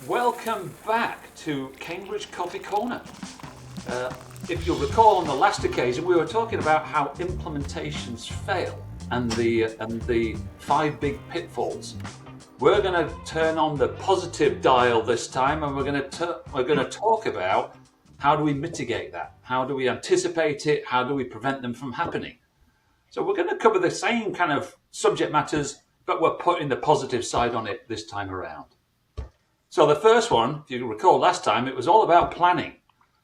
Welcome back to Cambridge Coffee Corner. If you'll recall, on the last occasion we were talking about how implementations fail and the 5 big pitfalls. We're going to turn on the positive dial this time, and we're going to talk about how do we mitigate that? How do we anticipate it? How do we prevent them from happening? So we're going to cover the same kind of subject matters, but we're putting the positive side on it this time around. So the first one, if you recall last time, it was all about planning.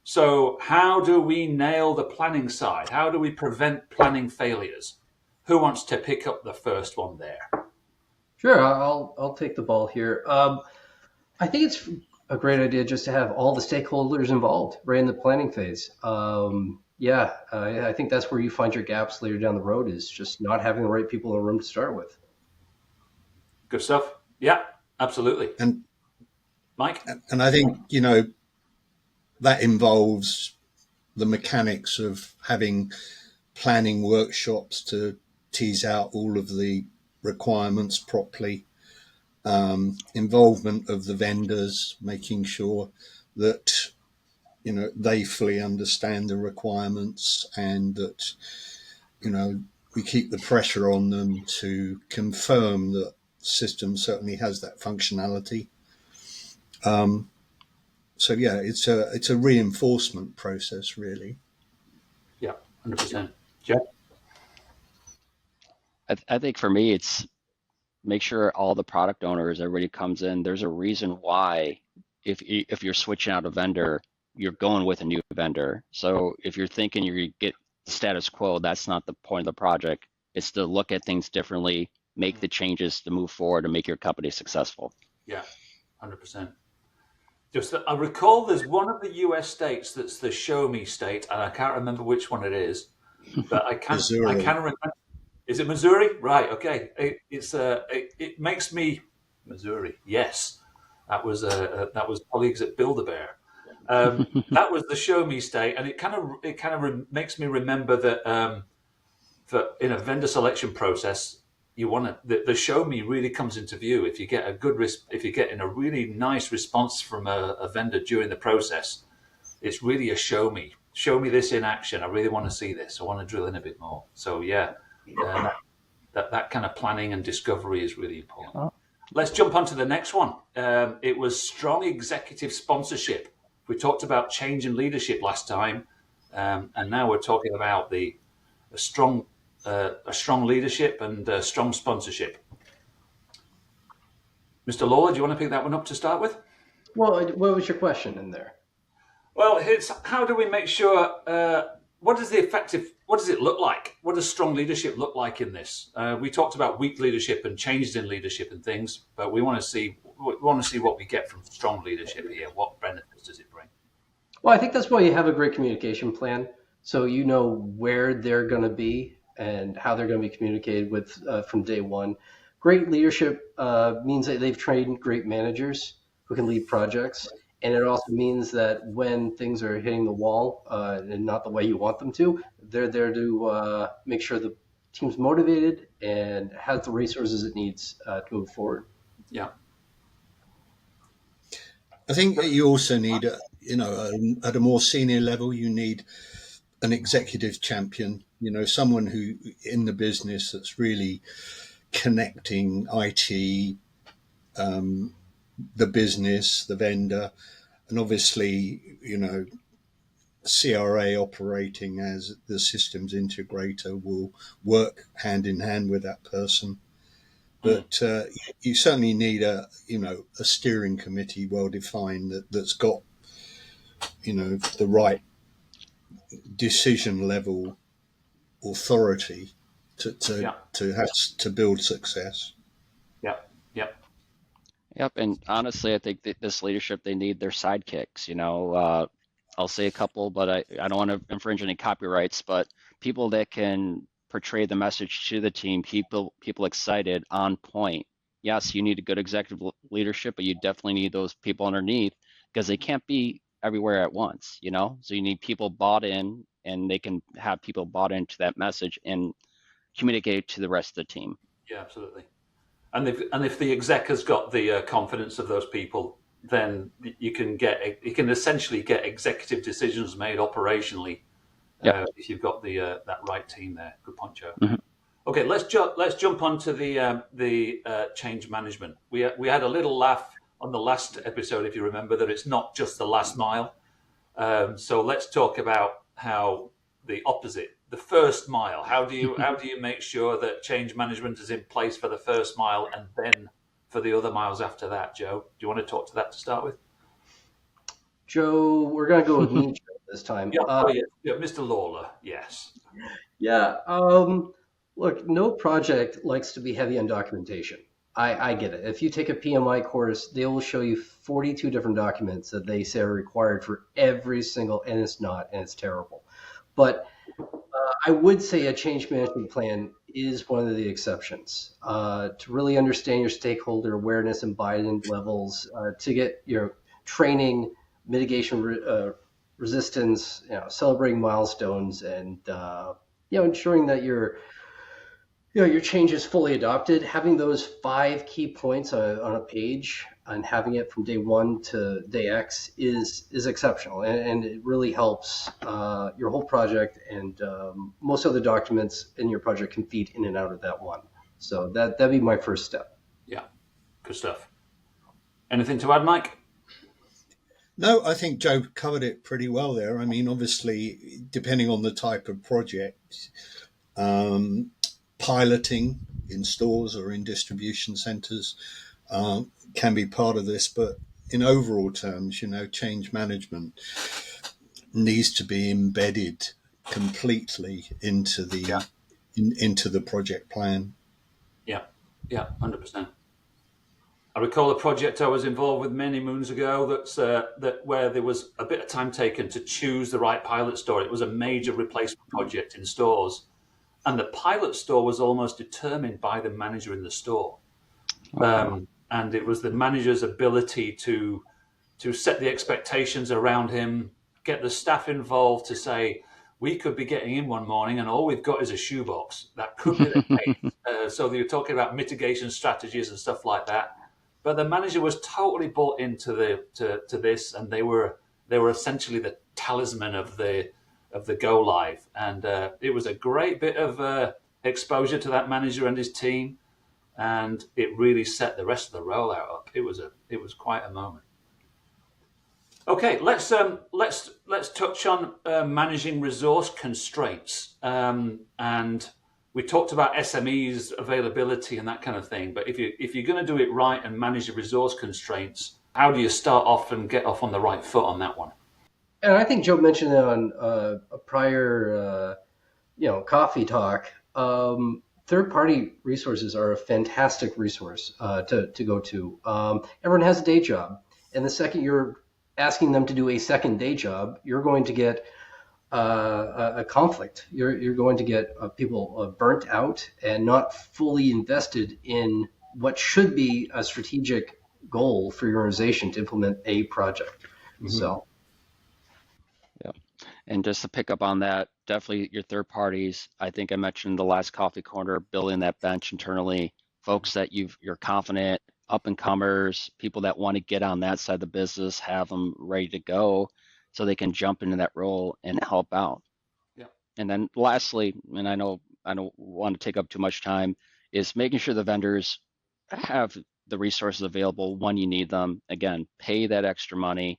So how do we nail the planning side? How do we prevent planning failures? Who wants to pick up the first one there? Sure, I'll take the ball here. I think it's a great idea just to have all the stakeholders involved right in the planning phase. I think that's where you find your gaps later down the road, is just not having the right people in the room to start with. Good stuff. Yeah, absolutely. And Mike? And I think, that involves the mechanics of having planning workshops to tease out all of the requirements properly, involvement of the vendors, making sure that, they fully understand the requirements, and that, we keep the pressure on them to confirm that the system certainly has that functionality. It's a reinforcement process, really. Yeah, 100%. Jeff? I think for me, it's make sure all the product owners, everybody comes in. There's a reason why if you're switching out a vendor, you're going with a new vendor. So if you're thinking you're going to get the status quo, that's not the point of the project. It's to look at things differently, make the changes to move forward and make your company successful. Yeah, 100%. I recall there's one of the US states that's the show me state, and I can't remember which one it is, but I can remember. Is it Missouri? Right. Okay. It makes me Missouri. Yes, that was colleagues at Build-A-Bear. That was the show me state, and it kind of makes me remember that for in a vendor selection process, you want the show me really comes into view. If you get if you're getting a really nice response from a vendor during the process, it's really a show me this in action. I really want to see this. I want to drill in a bit more. So yeah, that kind of planning and discovery is really important. Oh. Let's jump on to the next one. It was strong executive sponsorship. We talked about change in leadership last time, and now we're talking about a strong leadership and strong sponsorship. Mr. Lawler, do you want to pick that one up to start with? Well, what was your question in there? Well, it's how do we make sure, what does it look like? What does strong leadership look like in this? We talked about weak leadership and changes in leadership and things, but we want to see what we get from strong leadership here. What benefits does it bring? Well, I think that's why you have a great communication plan. So you know where they're going to be and how they're going to be communicated with from day one. Great leadership means that they've trained great managers who can lead projects. And it also means that when things are hitting the wall and not the way you want them to, they're there to make sure the team's motivated and has the resources it needs to move forward. Yeah. I think that you also need, at a more senior level, you need an executive champion, someone who in the business that's really connecting IT, the business, the vendor, and obviously, CRA operating as the systems integrator will work hand in hand with that person. But you certainly need a steering committee well defined that's got, the right decision level authority to build success. Yep, and honestly, I think that this leadership, they need their sidekicks. I'll say a couple, but I don't want to infringe any copyrights. But people that can portray the message to the team, people excited, on point. Yes, you need a good executive leadership, but you definitely need those people underneath because they can't be everywhere at once. So you need people bought in, and they can have people bought into that message and communicate it to the rest of the team. Yeah, absolutely. And if the exec has got the confidence of those people, then you can essentially get executive decisions made operationally if you've got that right team there. Good point, Joe. Mm-hmm. Okay, let's jump onto the change management. We had a little laugh on the last episode, if you remember, that it's not just the last mile. So let's talk about how the opposite, the first mile. How do you make sure that change management is in place for the first mile and then for the other miles after that, Joe? Do you want to talk to that to start with? Joe, we're going to go with me this time. Yeah, Mr. Lawler, yes. Yeah. Look, no project likes to be heavy on documentation. I get it. If you take a PMI course, they will show you 42 different documents that they say are required for every single, and it's not, and it's terrible. But I would say a change management plan is one of the exceptions. To really understand your stakeholder awareness and buy-in levels, to get your training, mitigation, resistance, celebrating milestones, and ensuring that your change is fully adopted. Having those 5 key points on a page and having it from day 1 to day X is exceptional, and it really helps your whole project. And most other documents in your project can feed in and out of that one. So that'd be my first step. Yeah, good stuff. Anything to add, Mike? No, I think Joe covered it pretty well there. I mean, obviously, depending on the type of project, piloting in stores or in distribution centers can be part of this. But in overall terms, change management needs to be embedded completely into the into the project plan. Yeah, 100%. I recall a project I was involved with many moons ago that where there was a bit of time taken to choose the right pilot store. It was a major replacement project in stores, and the pilot store was almost determined by the manager in the store. And it was the manager's ability to set the expectations around him, get the staff involved to say, we could be getting in one morning and all we've got is a shoebox. That could be the case. So they were talking about mitigation strategies and stuff like that. But the manager was totally bought into to this, and they were essentially the talisman of the go live. And it was a great bit of exposure to that manager and his team, and it really set the rest of the rollout up. It was quite a moment. Okay, let's touch on managing resource constraints. And we talked about SMEs availability and that kind of thing. But if you're going to do it right and manage the resource constraints, how do you start off and get off on the right foot on that one? And I think Joe mentioned it on a prior, coffee talk. Third-party resources are a fantastic resource to go to. Everyone has a day job, and the second you're asking them to do a second day job, you're going to get a conflict. You're going to get people burnt out and not fully invested in what should be a strategic goal for your organization to implement a project. Mm-hmm. So. Yeah. And just to pick up on that, definitely your third parties. I think I mentioned the last coffee corner, building that bench internally, folks that you're confident, up and comers, people that want to get on that side of the business, have them ready to go so they can jump into that role and help out. Yeah. And then lastly, and I know I don't want to take up too much time, is making sure the vendors have the resources available when you need them. Again, pay that extra money.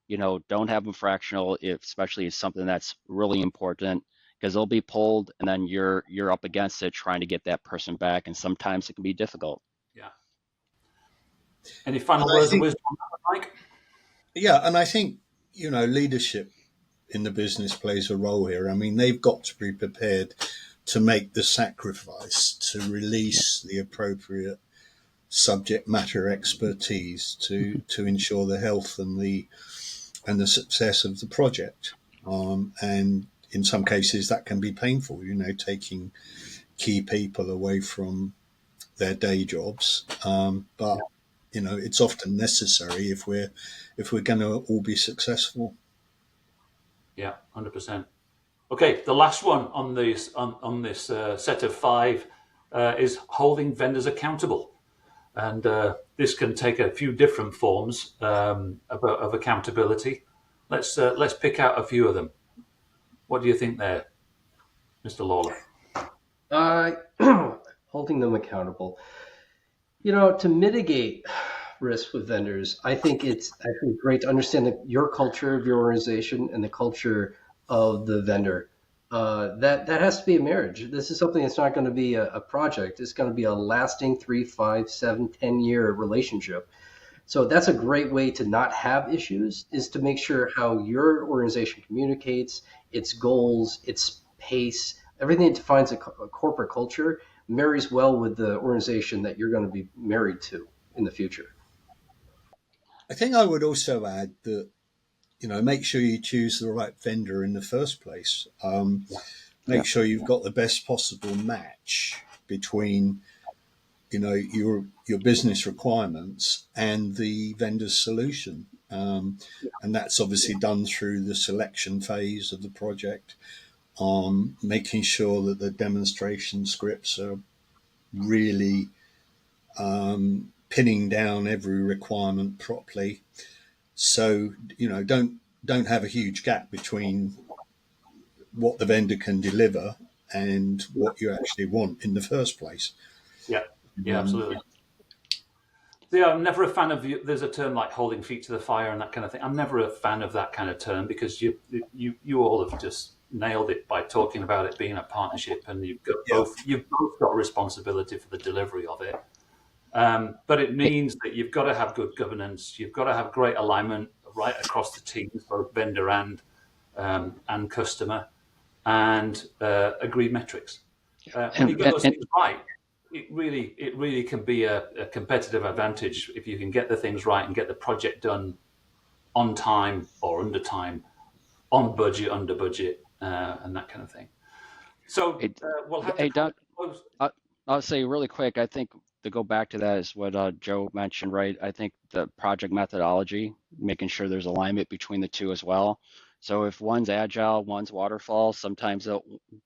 Don't have them fractional, especially if something that's really important, because they'll be pulled and then you're up against it trying to get that person back, and sometimes it can be difficult. Yeah. Any final words of wisdom, Mike? Yeah, and I think leadership in the business plays a role here. I mean, they've got to be prepared to make the sacrifice to release the appropriate subject matter expertise to ensure the health and the success of the project. And in some cases that can be painful, taking key people away from their day jobs. But it's often necessary if we're going to all be successful. Yeah, 100%. Okay, the last one on this set of 5 is holding vendors accountable. And this can take a few different forms of accountability. Let's pick out a few of them. What do you think there, Mr. Lawler? Holding them accountable. To mitigate risk with vendors, I think it's actually great to understand your culture of your organization and the culture of the vendor. That has to be a marriage. This is something that's not going to be a project. It's going to be a lasting 3, 5, 7, 10-year relationship. So that's a great way to not have issues, is to make sure how your organization communicates, its goals, its pace, everything that defines a corporate culture marries well with the organization that you're going to be married to in the future. I think I would also add that, make sure you choose the right vendor in the first place. Make sure you've got the best possible match between, your business requirements and the vendor's solution. And that's obviously done through the selection phase of the project, making sure that the demonstration scripts are really pinning down every requirement properly. So, don't have a huge gap between what the vendor can deliver and what you actually want in the first place. Yeah, absolutely. Yeah, I'm never a fan of there's a term like holding feet to the fire and that kind of thing. I'm never a fan of that kind of term, because you all have just nailed it by talking about it being a partnership, and you've both got a responsibility for the delivery of it. But it means that you've got to have good governance. You've got to have great alignment right across the teams, both vendor and customer, and agreed metrics. When you get those things right, it really can be a competitive advantage if you can get the things right and get the project done on time or under time, on budget, under budget, and that kind of thing. So we'll have to close. I'll say really quick, I think to go back to that is what Joe mentioned, right? I think the project methodology, making sure there's alignment between the two as well. So if one's agile, one's waterfall, sometimes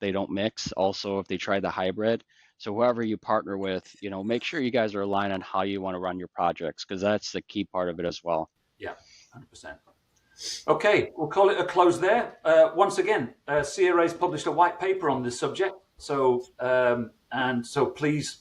they don't mix. Also, if they try the hybrid. So whoever you partner with, make sure you guys are aligned on how you want to run your projects, because that's the key part of it as well. Yeah, 100%. Okay, we'll call it a close there. Once again, CRA's published a white paper on this subject. So please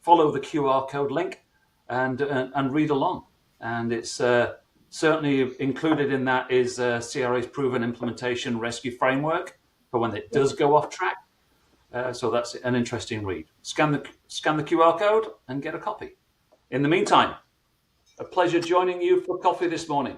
follow the QR code link and read along. And it's certainly included in that is CRA's proven implementation rescue framework for when it does go off track. So that's an interesting read. Scan the QR code and get a copy. In the meantime, a pleasure joining you for coffee this morning.